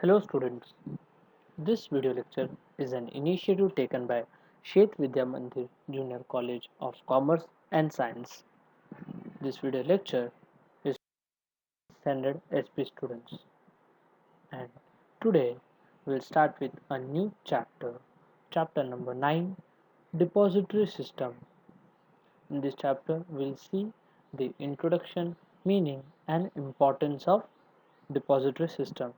Hello students, this video lecture is an initiative taken by Shet Vidya Mandir Junior College of Commerce and Science. This video lecture is standard SP students and today we'll start with a new chapter number 9, Depository System. In this chapter we'll see the introduction, meaning and importance of depository system.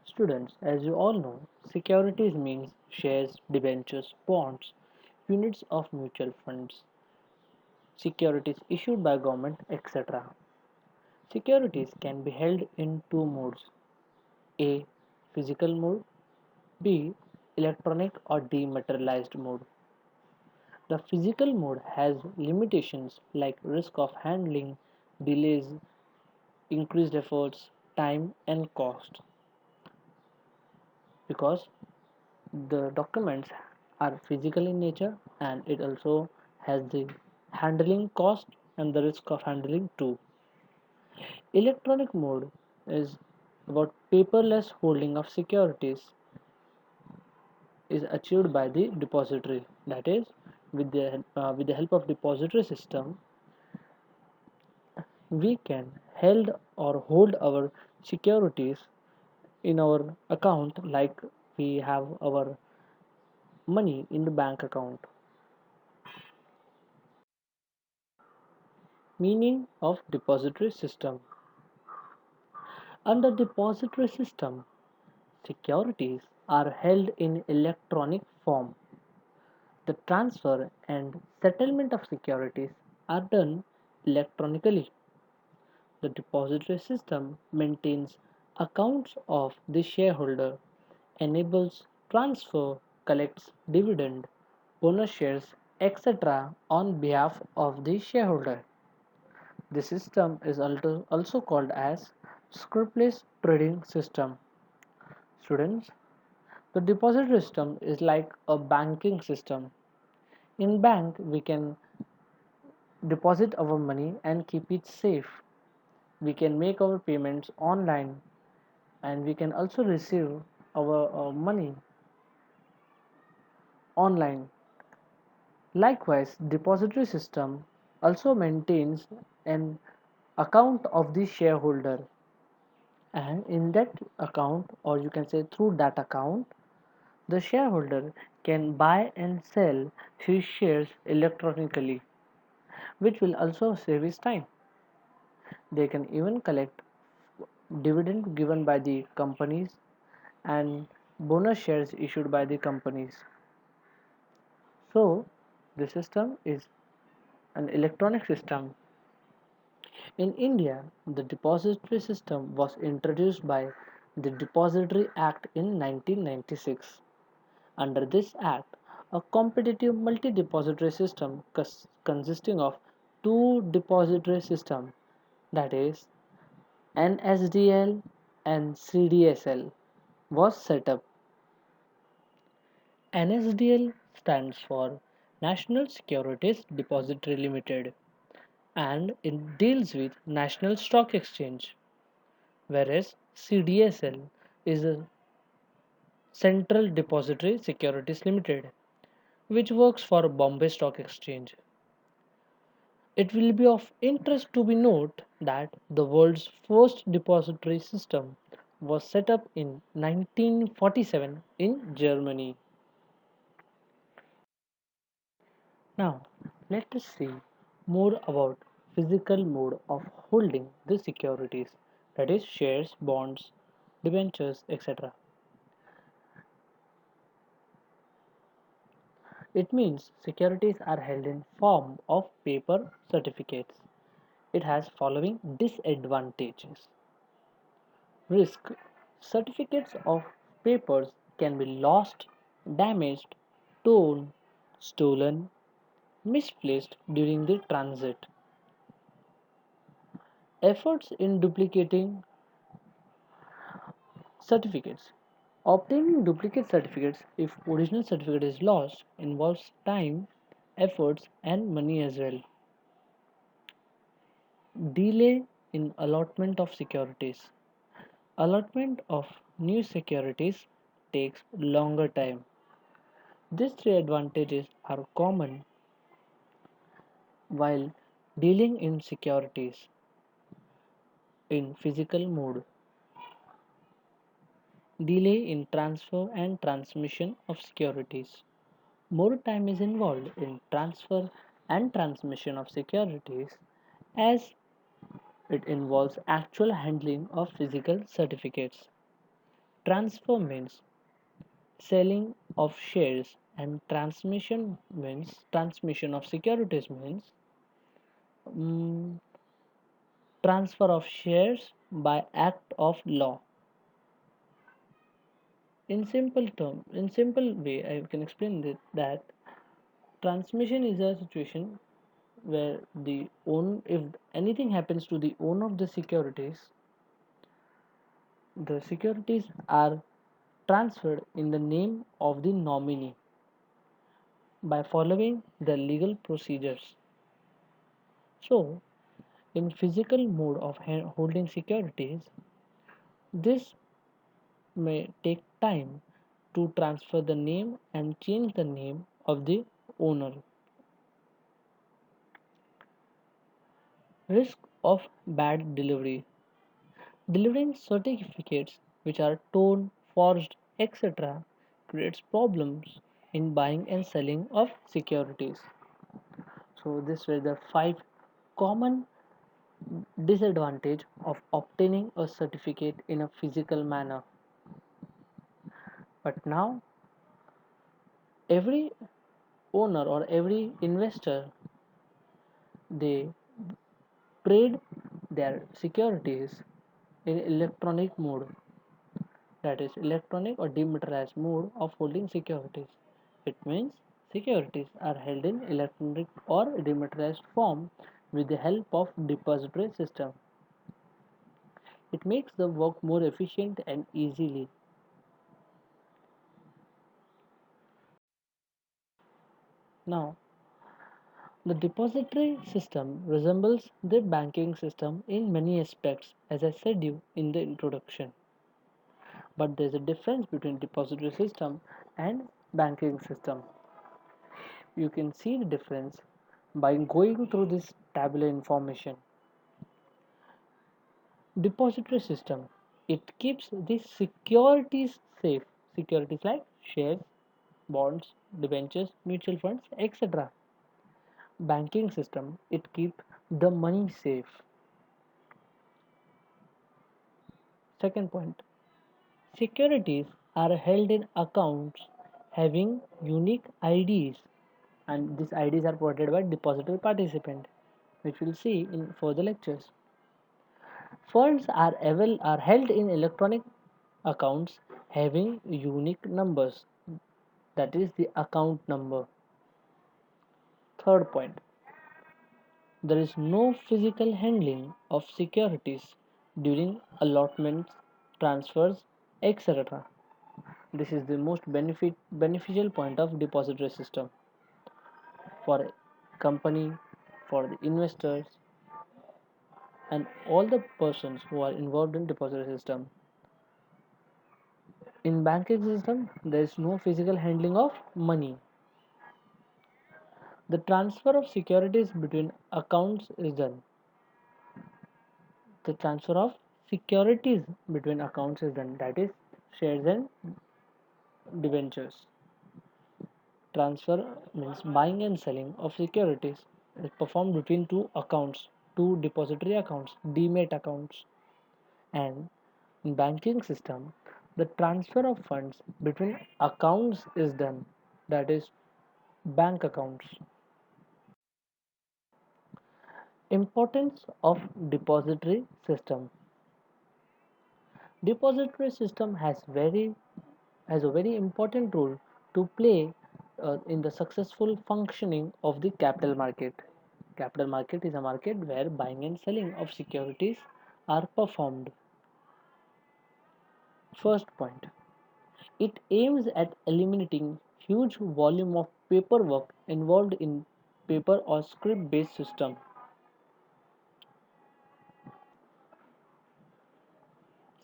Students, as you all know, securities means shares, debentures, bonds, units of mutual funds, securities issued by government, etc. Securities can be held in two modes: A. Physical mode, B. Electronic or dematerialized mode. The physical mode has limitations like risk of handling, delays, increased efforts, time, and cost because the documents are physical in nature and it also has the handling cost and the risk of handling too. Electronic mode is about paperless holding of securities is achieved by the depository, that is with the help of depository system we can held or hold our securities in our account like we have our money in the bank account. Meaning of depository system. Under depository system, securities are held in electronic form. The transfer and settlement of securities are done electronically. The depository system maintains accounts of the shareholder, enables transfer, collects dividend, bonus shares, etc. on behalf of the shareholder. The system is also called as scriptless trading system. Students, the deposit system is like a banking system. In bank, we can deposit our money and keep it safe. We can make our payments online and we can also receive our money online. Likewise, depository system also maintains an account of the shareholder, and in that account, or you can say through that account, the shareholder can buy and sell his shares electronically, which will also save his time. They can even collect dividend given by the companies and bonus shares issued by the companies. So the system is an electronic system. In India, the depository system was introduced by the Depository Act in 1996. Under this act, a competitive multi-depository system consisting of two depository systems, that is NSDL and CDSL, was set up. NSDL stands for National Securities Depository Limited and it deals with National Stock Exchange, whereas CDSL is a Central Depository Securities Limited, which works for Bombay Stock Exchange. It will be of interest to be note that the world's first depository system was set up in 1947 in Germany. Now, let us see more about physical mode of holding the securities, that is shares, bonds, debentures, etc. It means securities are held in form of paper certificates. It has following disadvantages. Risk. Certificates of papers can be lost, damaged, torn, stolen, misplaced during the transit. Efforts in duplicating certificates. Obtaining duplicate certificates if original certificate is lost involves time, efforts and money as well. Delay in allotment of securities. Allotment of new securities takes longer time. These three advantages are common while dealing in securities in physical mode. Delay in transfer and transmission of securities. More time is involved in transfer and transmission of securities as it involves actual handling of physical certificates. Transfer means selling of shares and transmission of securities means mm, transfer of shares by act of law. In simple way, I can explain that transmission is a situation where if anything happens to the owner of the securities are transferred in the name of the nominee by following the legal procedures. So, in physical mode of holding securities, this may take time to transfer the name and change the name of the owner. Risk of bad delivery. Delivering certificates which are torn, forged, etc. creates problems in buying and selling of securities. So these were the five common disadvantage of obtaining a certificate in a physical manner. But now every owner or every investor, they trade their securities in electronic mode, that is electronic or dematerialized mode of holding securities. It means securities are held in electronic or dematerialized form with the help of depository system. It makes the work more efficient and easily. Now, the depository system resembles the banking system in many aspects, as I said you in the introduction. But there is a difference between depository system and banking system. You can see the difference by going through this tabular information. Depository system, it keeps the securities safe. Securities like shares, bonds, debentures, mutual funds, etc. Banking system, it keeps the money safe. Second point, securities are held in accounts having unique IDs, and these IDs are provided by depository participant, which we'll see in further lectures. Funds are held in electronic accounts having unique numbers, that is the account number. Third point, there is no physical handling of securities during allotments, transfers, etc. This is the most beneficial point of depository system for company, for the investors, and all the persons who are involved in depository system. In banking system, there is no physical handling of money. The transfer of securities between accounts is done. The transfer of securities between accounts is done. That is shares and debentures. Transfer means buying and selling of securities is performed between two accounts, two depository accounts, demat accounts. And in banking system, the transfer of funds between accounts is done. That is bank accounts. Importance of depository system. Depository system has a very important role to play in the successful functioning of the capital market. Capital market is a market where buying and selling of securities are performed. First point, it aims at eliminating huge volume of paperwork involved in paper or script based system.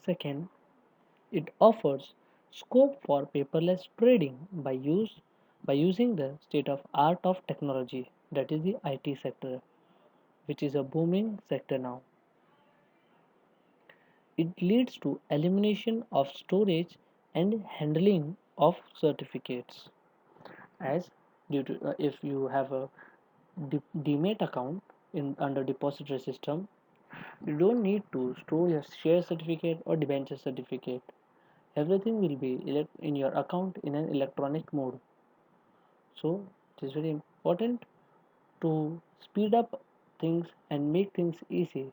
Second, it offers scope for paperless trading by using the state of art of technology, that is the IT sector, which is a booming sector now. It leads to elimination of storage and handling of certificates, as due to if you have a demat account in under depository system, you don't need to store your share certificate or debenture certificate. Everything will be in your account in an electronic mode. So it is very important to speed up things and make things easy,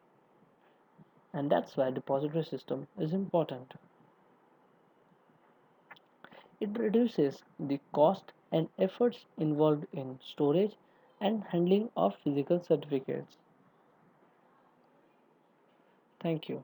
and that's why depository system is important. It reduces the cost and efforts involved in storage and handling of physical certificates. Thank you.